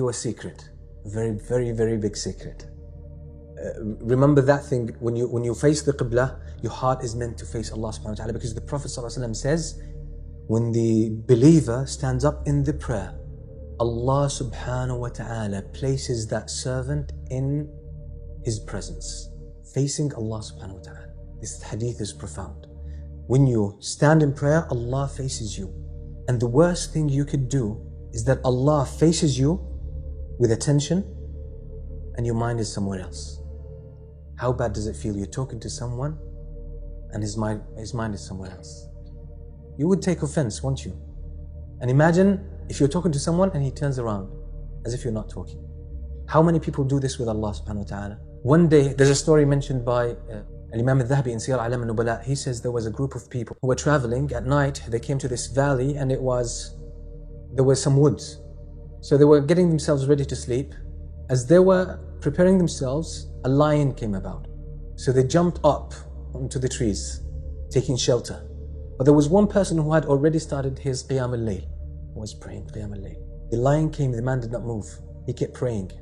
you a secret, a very, very, very big secret. Remember that thing, when you face the Qibla, your heart is meant to face Allah subhanahu wa ta'ala, because the Prophet ﷺ says, when the believer stands up in the prayer, Allah subhanahu wa ta'ala places that servant in his presence, facing Allah subhanahu wa ta'ala. This hadith is profound. When you stand in prayer, Allah faces you. And the worst thing you could do is that Allah faces you with attention and your mind is somewhere else. How bad does it feel? You're talking to someone and his mind is somewhere else. You would take offense, won't you? And imagine if you're talking to someone and he turns around as if you're not talking. How many people do this with Allah subhanahu wa ta'ala? One day, there's a story mentioned by Imam al-Dhahabi in Siyar A'lam al-Nubala. He says there was a group of people who were traveling at night. They came to this valley and there were some woods. So they were getting themselves ready to sleep. As they were preparing themselves, a lion came about. So they jumped up onto the trees, taking shelter. But there was one person who had already started his Qiyam al-Layl, was praying Qiyam al-Layl. The lion came, the man did not move. He kept praying.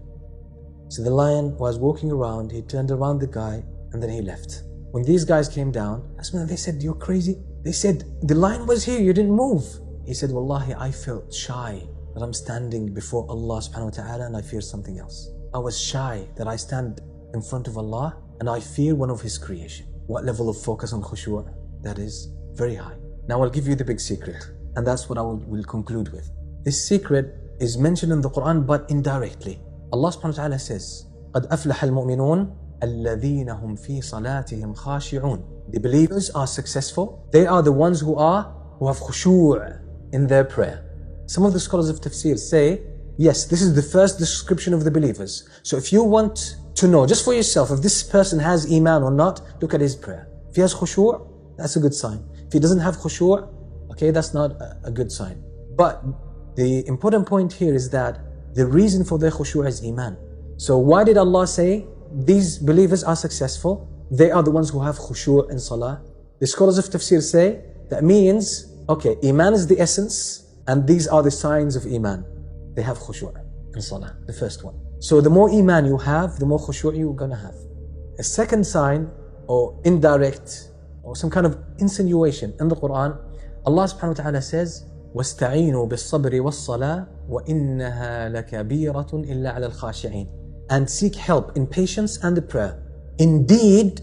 So the lion was walking around, he turned around the guy, and then he left. When these guys came down, that's when they said, "You're crazy." They said, "The lion was here, you didn't move." He said, "Wallahi, I felt shy that I'm standing before Allah subhanahu wa ta'ala and I fear something else. I was shy that I stand in front of Allah and I fear one of His creation." What level of focus on khushu'? That is very high. Now I'll give you the big secret, and that's what I will conclude with. This secret is mentioned in the Quran, but indirectly. Allah subhanahu wa ta'ala says, قَدْ أَفْلَحَ الْمُؤْمِنُونَ الَّذِينَ هُمْ فِي صَلَاتِهِمْ خَاشِعُونَ. The believers are successful. They are the ones who have khushu' in their prayer. Some of the scholars of tafsir say, yes, this is the first description of the believers. So if you want to know just for yourself if this person has iman or not, look at his prayer. If he has khushu', that's a good sign. If he doesn't have khushu', okay, that's not a good sign. But the important point here is that the reason for their khushu' is iman. So why did Allah say these believers are successful? They are the ones who have khushu' in salah. The scholars of tafsir say that means, okay, iman is the essence and these are the signs of iman. They have khushu' in salah, the first one. So the more iman you have, the more khushu' you're gonna have. A second sign, or indirect, or some kind of insinuation in the Quran, Allah subhanahu wa ta'ala says, وَاسْتَعِينُوا بِالصَّبْرِ وَالصَّلَاةِ وَإِنَّهَا لَكَبِيرَةٌ إِلَّا عَلَى الْخَاشِعِينَ. And seek help in patience and the prayer. Indeed,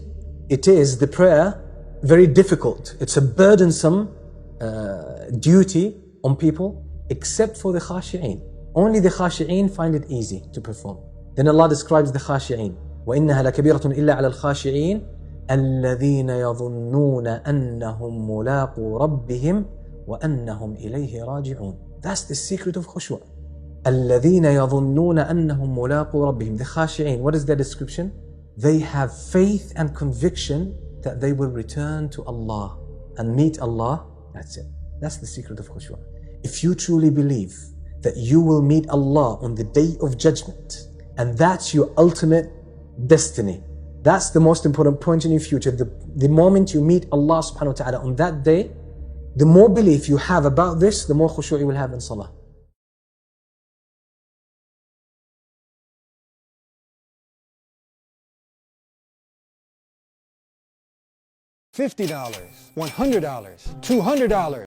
it is the prayer very difficult. It's a burdensome duty on people, except for the khashi'een. Only the khashi'een find it easy to perform. Then Allah describes the khashi'een. وَإِنَّهَا لَكَبِيرَةٌ إِلَّا عَلَى الْخَاشِعِينَ الَّذِينَ يَظُنُّونَ أَنَّهُمْ مُلَاقُو رَبِّهِمْ وَأَنَّهُمْ إِلَيْهِ رَاجِعُونَ. That's the secret of khushu'. الَّذِينَ يَظُنُّونَ أَنَّهُمْ مُلَاقُو رَبِّهِمْ. The khashi'een, what is their description? They have faith and conviction that they will return to Allah and meet Allah. That's it. That's the secret of khushu'. If you truly believe that you will meet Allah on the day of judgment, and that's your ultimate destiny, that's the most important point in your future. The moment you meet Allah subhanahu wa ta'ala on that day, the more belief you have about this, the more khushu' you will have in salah. $50, $100, $200.